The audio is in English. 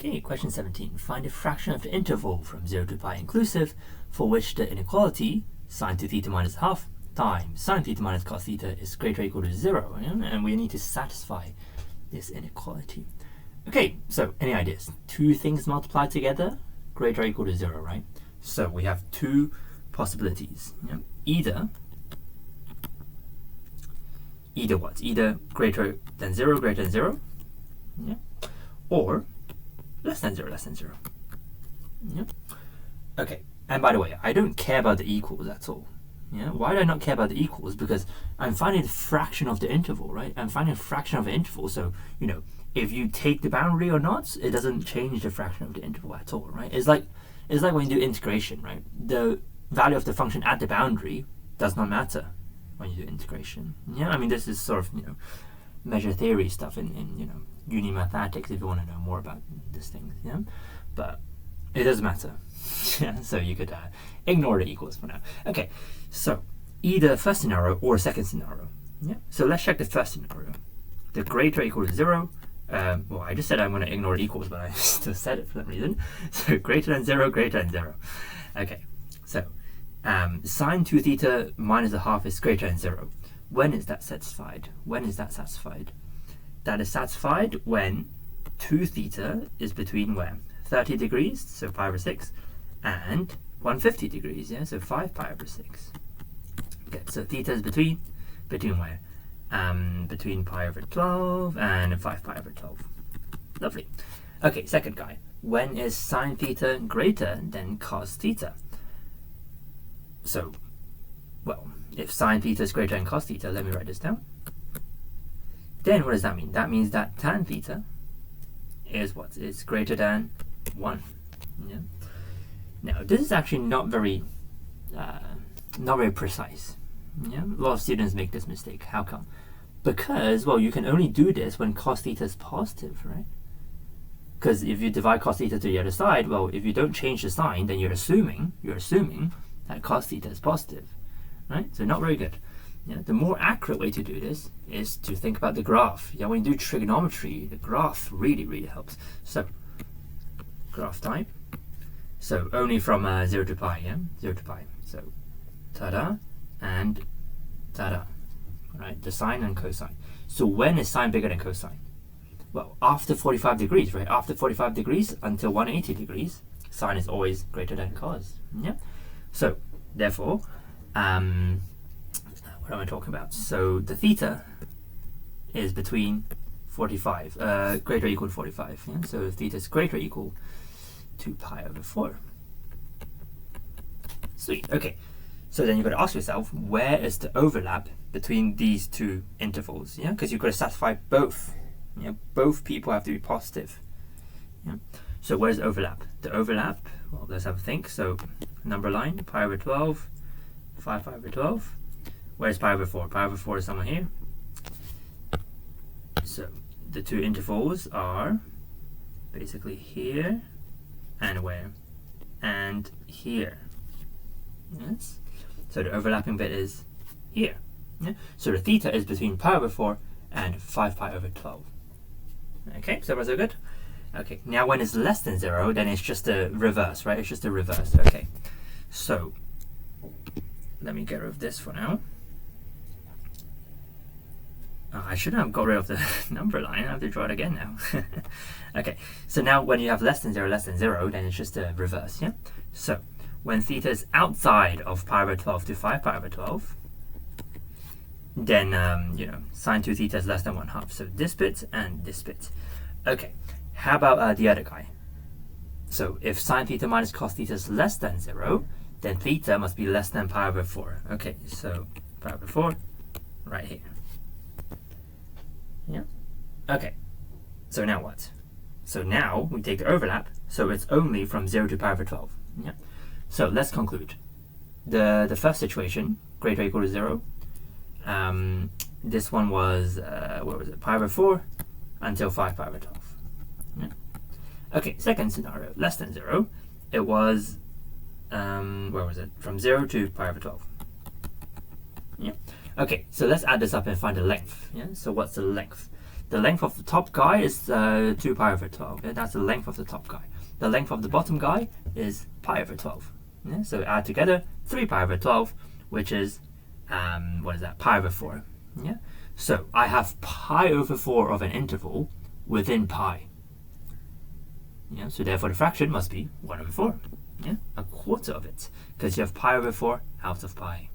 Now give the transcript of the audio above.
Okay, question 17. Find a fraction of the interval from 0 to pi inclusive for which the inequality sine 2 theta minus half times sine theta minus cos theta is greater or equal to 0. And we need to satisfy this inequality. Okay, so any ideas? Two things multiplied together, greater or equal to 0, right? So we have two possibilities. Either what? Either greater than 0, or less than 0, Okay, and by the way, I don't care about the equals at all. Why do I not care about the equals? Because I'm finding the fraction of the interval, right? I'm finding a fraction of the interval, so, if you take the boundary or not, it doesn't change the fraction of the interval at all, right? It's like when you do integration, right? The value of the function at the boundary does not matter when you do integration. I mean, this is sort of, measure theory stuff in uni mathematics if you want to know more about these things, but it doesn't matter. So you could ignore the equals for now. Okay, so either first scenario or second scenario. So let's check the first scenario. The greater or equal to 0. Well, I just said I'm going to ignore the equals, but I still said it for some reason. So greater than 0. Okay, so sine 2 theta minus a half is greater than 0. When is that satisfied? That is satisfied when 2 theta is between where? 30 degrees, so pi over 6, and 150 degrees, so 5 pi over 6. Okay, so theta is between where? Between pi over 12 and 5 pi over 12. Lovely. Okay, second guy. When is sine theta greater than cos theta? So, well, if sine theta is greater than cos theta, let me write this down. Then what does that mean? That means that tan theta is what? It's greater than 1. Now, this is actually not very precise. A lot of students make this mistake. How come? Because, well, you can only do this when cos theta is positive, right? Because if you divide cos theta to the other side, well, if you don't change the sign, then you're assuming that cos theta is positive, right? So not very good. The more accurate way to do this is to think about the graph. When you do trigonometry, the graph really helps. So graph type. So only from 0 to pi, 0 to pi. So ta-da and ta-da, right? The sine and cosine. So when is sine bigger than cosine? Well, after 45 degrees, right? After 45 degrees until 180 degrees, sine is always greater than cos. So therefore, what am I talking about? So the theta is between 45, greater or equal to 45. So theta is greater or equal to pi over 4. Sweet. Okay. So then you've got to ask yourself, where is the overlap between these two intervals? Because you've got to satisfy both. Both people have to be positive. So where's the overlap? The overlap, well, let's have a think. So number line, pi over 12, 5 pi over 12. Where's pi over 4? Pi over 4 is somewhere here. So the two intervals are basically here and where? And here. Yes. So the overlapping bit is here. So the theta is between pi over 4 and 5 pi over 12. Okay, so far so good? Okay, now when it's less than 0, then it's just a reverse, right? It's just a reverse. Okay, so let me get rid of this for now. I shouldn't have got rid of the number line. I have to draw it again now. Okay, so now when you have less than 0, then it's just a reverse, So when theta is outside of pi over 12 to 5 pi over 12, then, sine 2 theta is less than 1/2. So this bit and this bit. Okay, how about the other guy? So if sine theta minus cos theta is less than 0, then theta must be less than pi over 4. Okay, so pi over 4 right here. Okay, so now what? So now we take the overlap, so it's only from 0 to pi over 12. So let's conclude. The first situation, greater or equal to 0. This one was, what was it? Pi over 4 until 5 pi over 12. Okay, second scenario, less than 0. It was, where was it? From 0 to pi over 12. Okay, so let's add this up and find the length. So what's the length? the length of the top guy is 2 pi over 12. Okay? That's the length of the top guy. The length of the bottom guy is pi over 12. Yeah? So add together 3 pi over 12, which is, what is that, pi over 4. Yeah? So I have pi over 4 of an interval within pi. Yeah? So therefore the fraction must be 1 over 4. Yeah? A quarter of it, because you have pi over 4 out of pi.